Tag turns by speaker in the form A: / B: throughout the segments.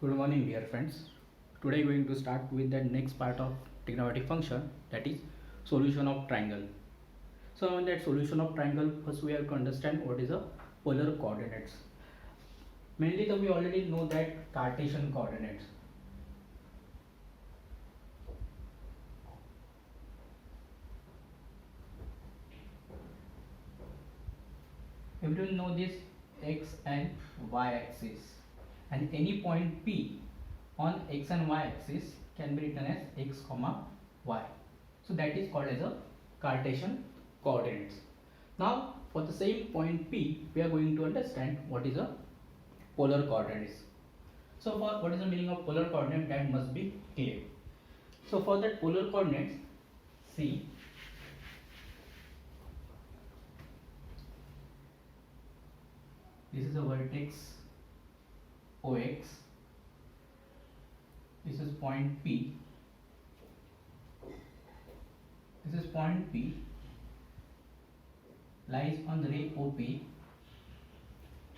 A: Good morning, dear friends. Today we are going to start with the next part of trigonometric function, that is solution of triangle. So in that solution of triangle, first we have to understand what is a polar coordinates. Mainly we already know that Cartesian coordinates. Everyone know this x and y axis, and any point P on x and y axis can be written as x comma y. So that is called as a Cartesian coordinates. Now for the same point P, we are going to understand what is a polar coordinates. So for what is the meaning of polar coordinate, that must be clear. So for that polar coordinates, see, this is a vertex OX, this is point P, this is point P, lies on the ray OP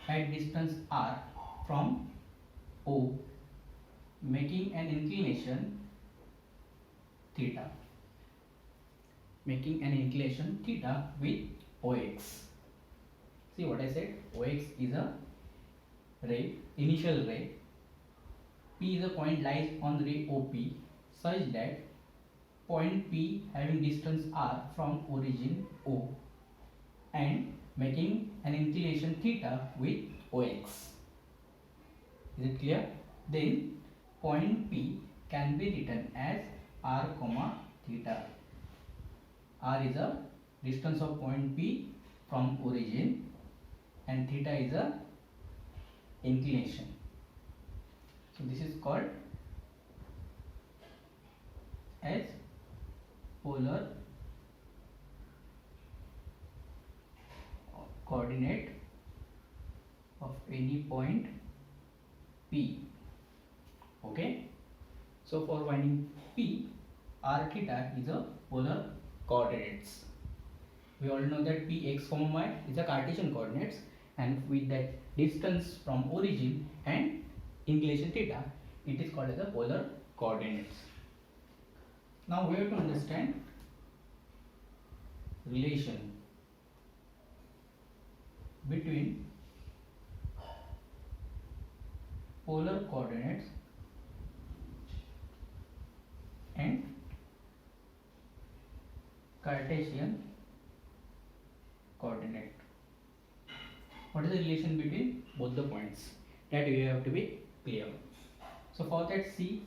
A: at distance r from O, making an inclination theta, with OX. See what I said, OX is a ray, initial ray, P is a point lies on the ray OP such that point P having distance r from origin O and making an inclination theta with OX. Is it clear? Then point P can be written as r comma theta. R is a distance of point P from origin and theta is a inclination. So this is called as polar coordinate of any point P. Okay. So for finding P, r theta is a polar coordinates. We all know that P x comma y is a Cartesian coordinates, and with that distance from origin and inclination theta, it is called as a polar coordinates. Now we have to understand relation between polar coordinates and Cartesian coordinate. What is the relation between both the points? That you have to be clear. So for that, see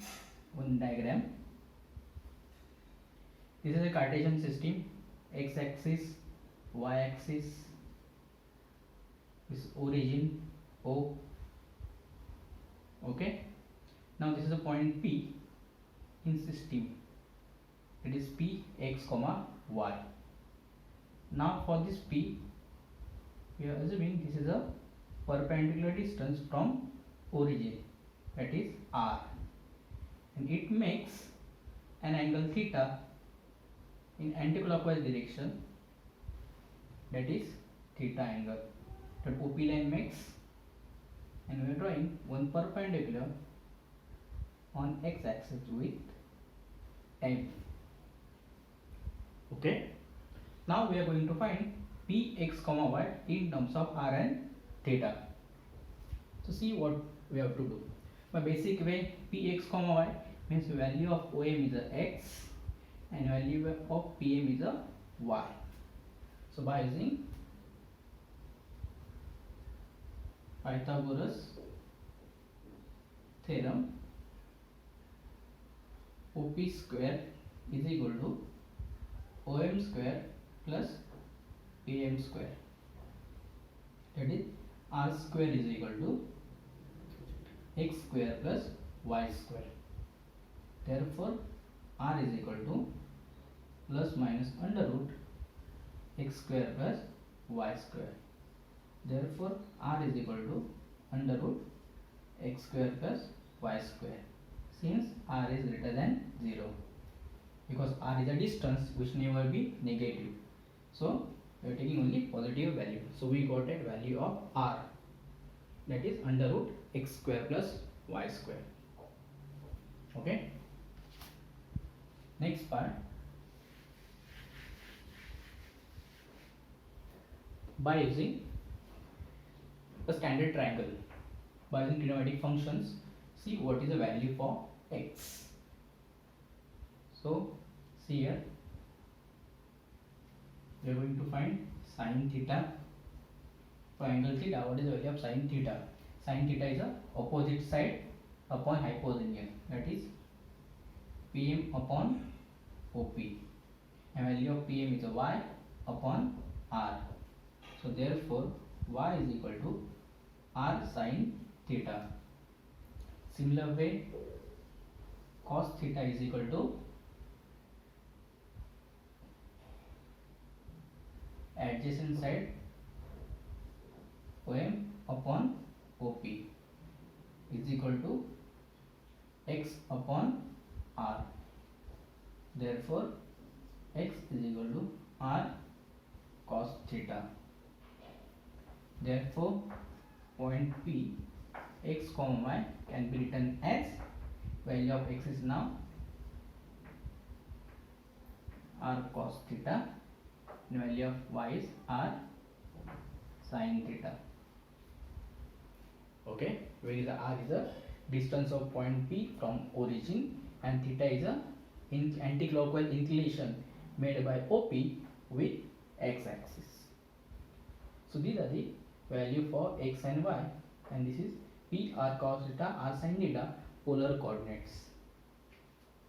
A: one diagram. This is a Cartesian system, x axis, y axis, this origin O. Okay. Now this is a point P in system. It is P x comma y. Now for this P, we are assuming this is a perpendicular distance from origin, that is r, and it makes an angle theta in anticlockwise direction, that is theta angle, that OP line makes, and we are drawing one perpendicular on x axis with M. Okay. Now we are going to find P x comma y in terms of r and theta. So see what we have to do. By basic way, P x comma y means value of OM is a x and value of PM is a y. So by using Pythagoras theorem, OP square is equal to OM square plus PM square, that is R square is equal to x square plus y square. Therefore R is equal to plus minus under root x square plus y square. Therefore R is equal to under root x square plus y square, since R is greater than 0, because R is a distance which never be negative. So we are taking only positive value. So we got a value of R, that is under root x square plus y square. Okay. Next part, by using a standard triangle, by using trigonometric functions, see what is the value for x. So see here, we are going to find sine theta for angle theta. What is the value of sine theta? Sine theta is the opposite side upon hypotenuse, that is Pm upon OP, and value of Pm is a y upon r. So therefore y is equal to r sine theta. Similar way, cos theta is equal to adjacent side OM upon OP is equal to x upon r. Therefore x is equal to r cos theta. Therefore point P, x comma y can be written as, value of x is now r cos theta, and value of y is r sin theta. Okay, where is the r is the distance of point P from origin, and theta is a anti-clockwise inclination made by OP with x-axis. So these are the value for x and y, and this is P r cos theta, r sin theta, polar coordinates.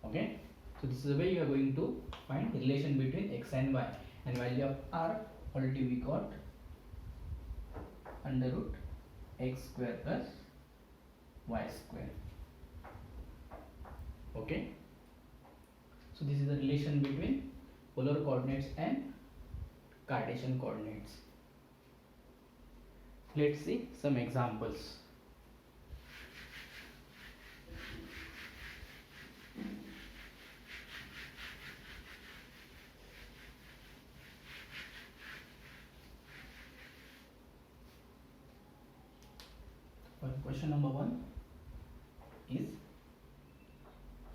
A: Okay, so this is the way you are going to find relation between x and y, and value of r already we got under root x square plus y square. Okay, so this is the relation between polar coordinates and Cartesian coordinates. Let's see some examples. Question number 1 is,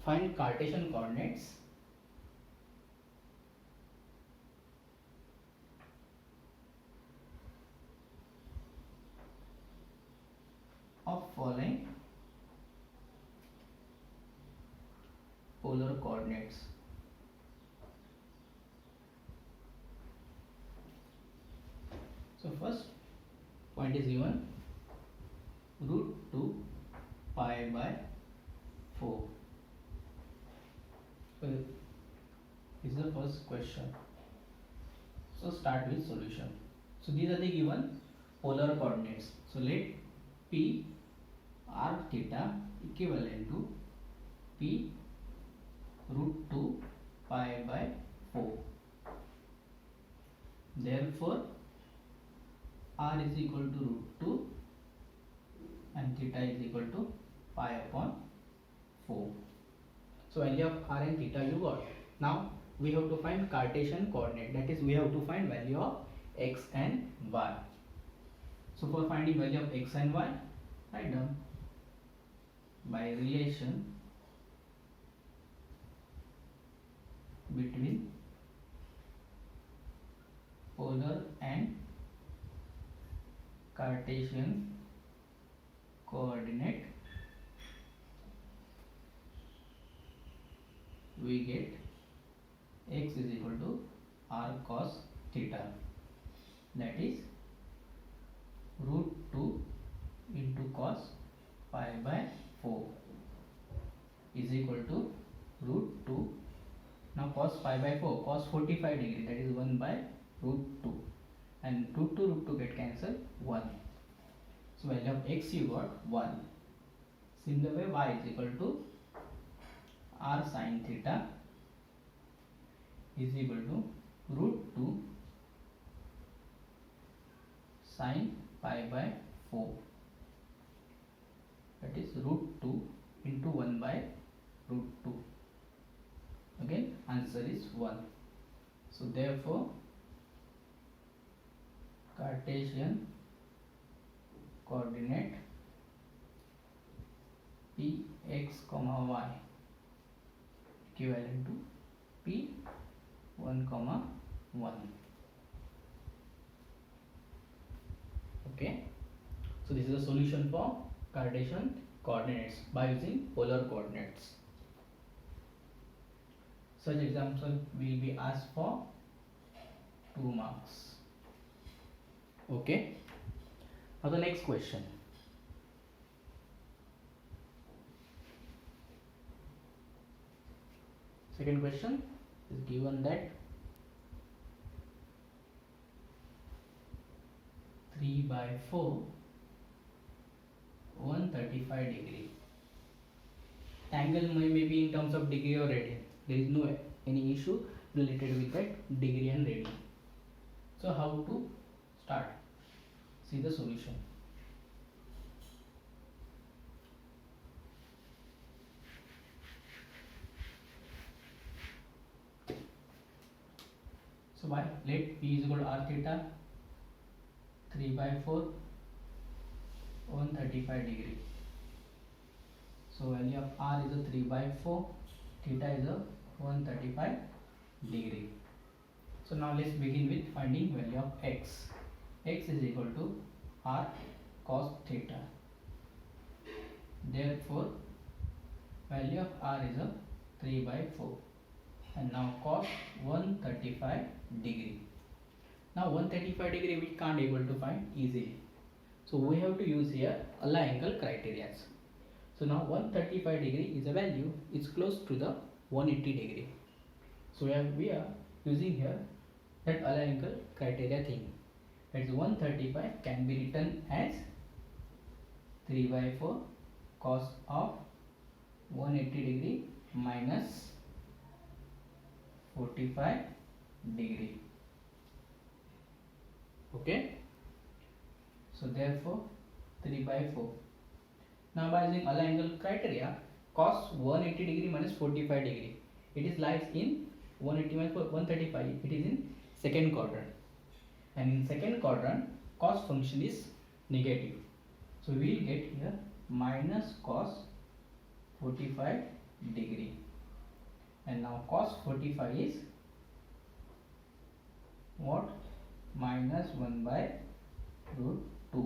A: find Cartesian coordinates of following polar coordinates. So first point is given, root 2 pi by 4. So this is the first question. So start with solution. So these are the given polar coordinates. So let P r theta equivalent to P root 2 pi by 4. Therefore r is equal to root 2 and theta is equal to pi upon 4. So value of r and theta you got. Now we have to find Cartesian coordinate, that is we have to find value of x and y. So for finding value of x and y, write down by relation between polar and Cartesian coordinate, we get x is equal to r cos theta, that is root 2 into cos pi by 4 is equal to root 2. Now cos pi by 4, cos 45 degree, that is 1 by root 2, and root 2 get cancelled, 1. So value of x you got 1. Similar way y is equal to r sin theta is equal to root 2 sin pi by 4, that is root 2 into 1 by root 2. Again answer is 1. So therefore Cartesian coordinate Px comma y equivalent to P1 comma 1. Okay, so this is a solution for Cartesian coordinates by using polar coordinates. Such example will be asked for 2 marks. Okay, now the next question. Second question is given that 3/4 135 degree. Angle may be in terms of degree or radian. There is no any issue related with that degree and radian. So how to start? See the solution. So by let P is equal to r theta 3/4 135 degree. So value of r is a 3/4, theta is a 135 degree. So now let's begin with finding value of x. X is equal to r cos theta. Therefore value of r is a 3/4, and now cos 135 degree. Now 135 degree we can't able to find easily, so we have to use here Allah angle criteria. So now 135 degree is a value, it's close to the 180 degree. So we are using here that Allah angle criteria thing. That is 135 can be written as 3/4 cos of 180 degree minus 45 degree. Okay, so therefore 3/4. Now by using Allah angle criteria, cos 180 degree minus 45 degree, it is lies in 180 minus 135, it is in second quadrant, and in second quadrant cos function is negative, so we will get here minus cos 45 degree, and now cos 45 is what? Minus 1 by root 2.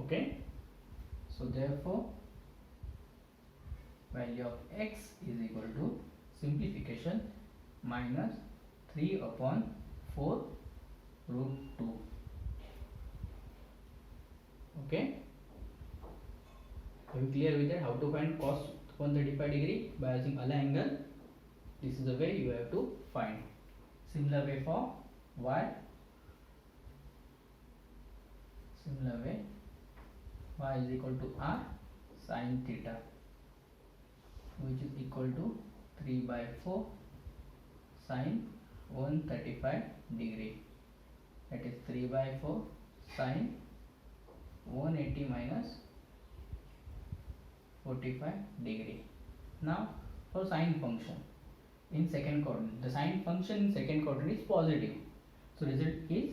A: Okay, so therefore value of x is equal to simplification minus 3/4 root 2. Okay, are you clear with that? How to find cos 135 degree? By using Allah angle. This is the way you have to find. Similar way for y. Similar way, y is equal to r sin theta, which is equal to 3/4 sin 135 degree. That is 3/4 sin 180 minus 45 degree. Now for sine function in second quadrant, the sine function in second quadrant is positive, so result is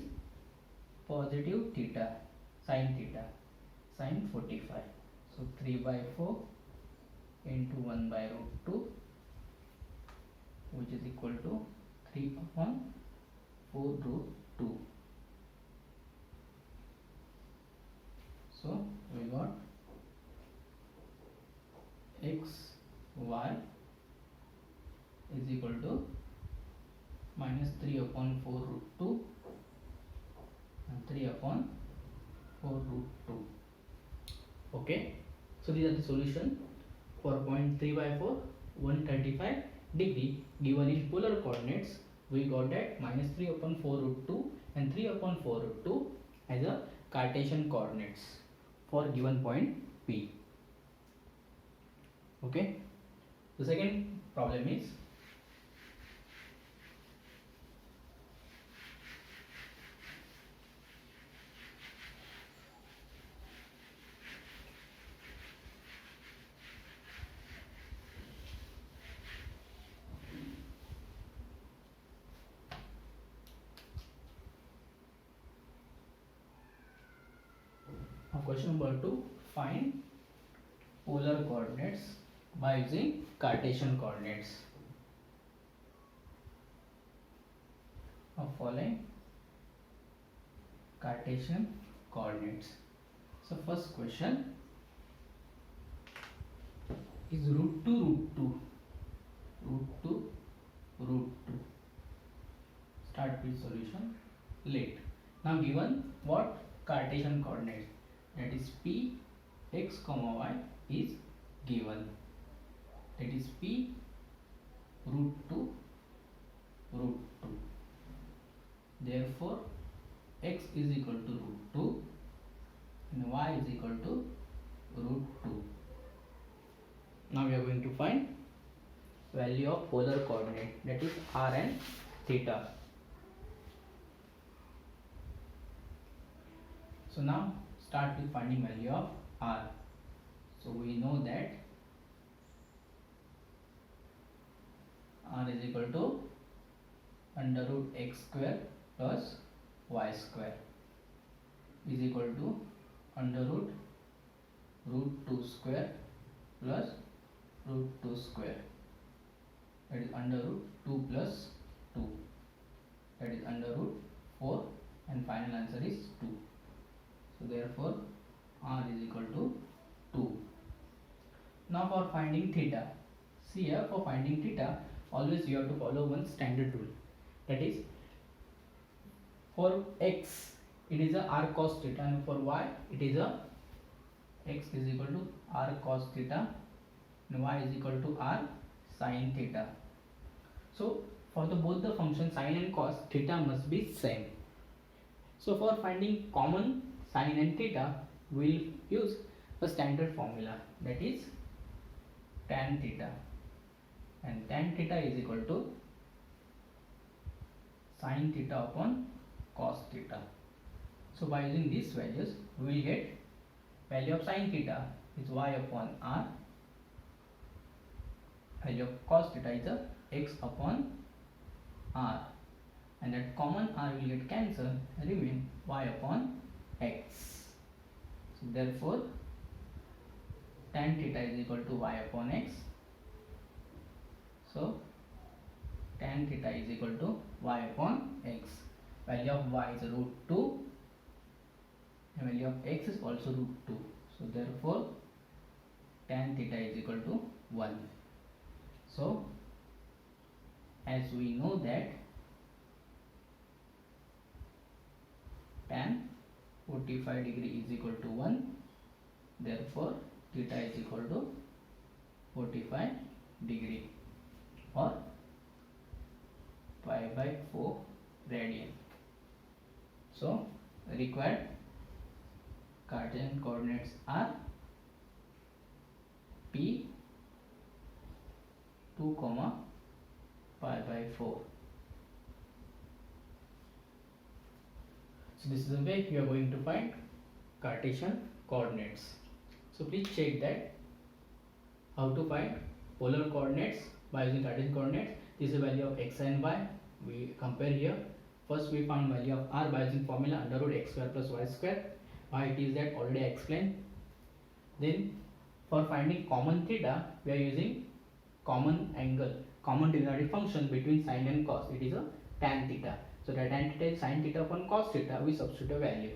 A: positive theta, sin theta, sin 45. So 3/4 into 1 by root 2, which is equal to 3/4 root 2. So we got x y is equal to minus 3/4 root 2 and 3/4 root 2. Okay, so these are the solution for point 3/4 135 degree given in polar coordinates. We got that minus 3/4 root 2 and 3/4 root 2 as a Cartesian coordinates for given point P. Okay, the second problem is Now question number 2, find polar coordinates by using Cartesian coordinates of following Cartesian coordinates. So first question is root 2 root 2 root 2 root 2. Start with solution. Let. Now given what Cartesian coordinates, that is p x comma y is given, that is p root 2 root 2. Therefore x is equal to root 2 and y is equal to root 2. Now we are going to find value of polar coordinate, that is r and theta. So now start with finding value of r. So we know that r is equal to under root x square plus y square is equal to under root 2 square plus root 2 square, that is under root 2 plus 2, that is under root 4, and final answer is 2. So therefore r is equal to 2. Now for finding theta, see here, for finding theta always you have to follow one standard rule, that is for x it is a r cos theta and for y it is a x is equal to r cos theta and y is equal to r sin theta. So for both the function sin and cos, theta must be same. So for finding common sin and theta, we will use a standard formula, that is tan theta, and tan theta is equal to sin theta upon cos theta. So by using these values, we will get value of sin theta is y upon r, value of cos theta is a x upon r, and that common r will get cancelled, remain y upon x. So therefore tan theta is equal to y upon x. So tan theta is equal to y upon x. Value of y is root 2 and value of x is also root 2. So therefore tan theta is equal to 1. So as we know that tan 45 degree is equal to 1, therefore theta is equal to 45 degree or pi by 4 radian. So required Cartesian coordinates are p 2 comma pi by 4. So this is the way you are going to find Cartesian coordinates. So please check that how to find polar coordinates by using Cartesian coordinates. This is the value of x and y. We compare here. First we found value of r by using formula under root x square plus y square. Why it is that already I explained. Then for finding common theta, we are using common angle, common derivative function between sin and cos. It is a tan theta. So that tan theta is sin theta upon cos theta. We substitute a value.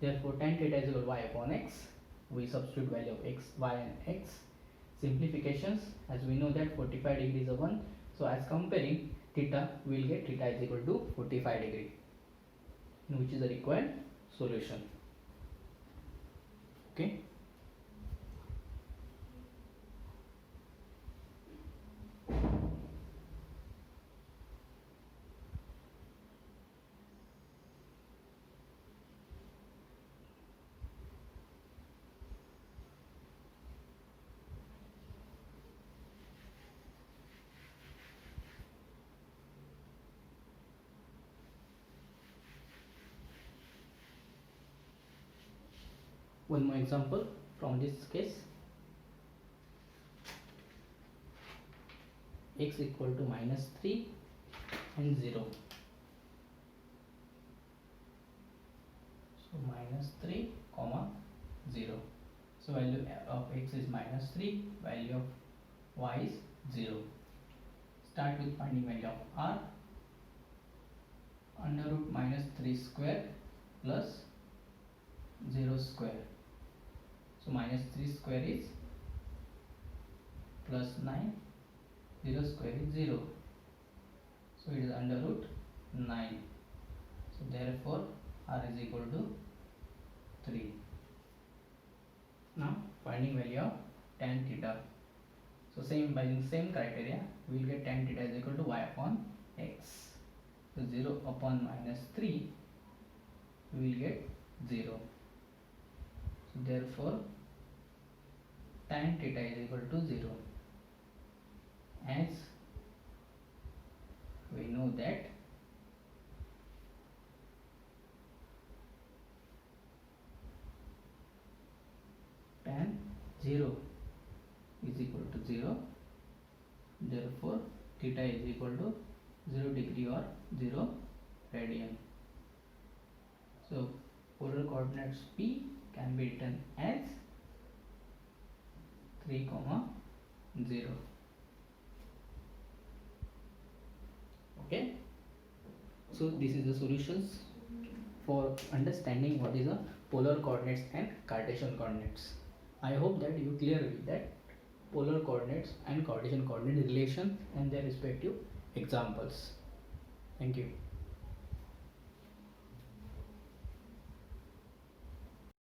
A: Therefore tan theta is equal to y upon x. We substitute value of x, y and x. Simplifications, as we know that 45 degree is a 1. So as comparing theta, we will get theta is equal to 45 degree, which is the required solution. Okay. One more example from this case. X equal to minus 3 and 0. So minus 3 comma So value of x is minus 3, value of y is 0. Start with finding value of r. Under root minus 3 square plus 0 square. So minus 3 square is plus 9, 0 square is 0. So it is under root 9. So therefore r is equal to 3. Now finding value of tan theta. So same, by the same criteria we will get tan theta is equal to y upon x. So 0 upon minus 3 we will get 0. So therefore tan theta is equal to 0, as we know that tan 0 is equal to 0, therefore theta is equal to 0 degree or 0 radian. So polar coordinates P can be written as 3, 0. Okay, so this is the solutions for understanding what is a polar coordinates and Cartesian coordinates. I hope that you clear with that polar coordinates and Cartesian coordinate relation and their respective examples. Thank you.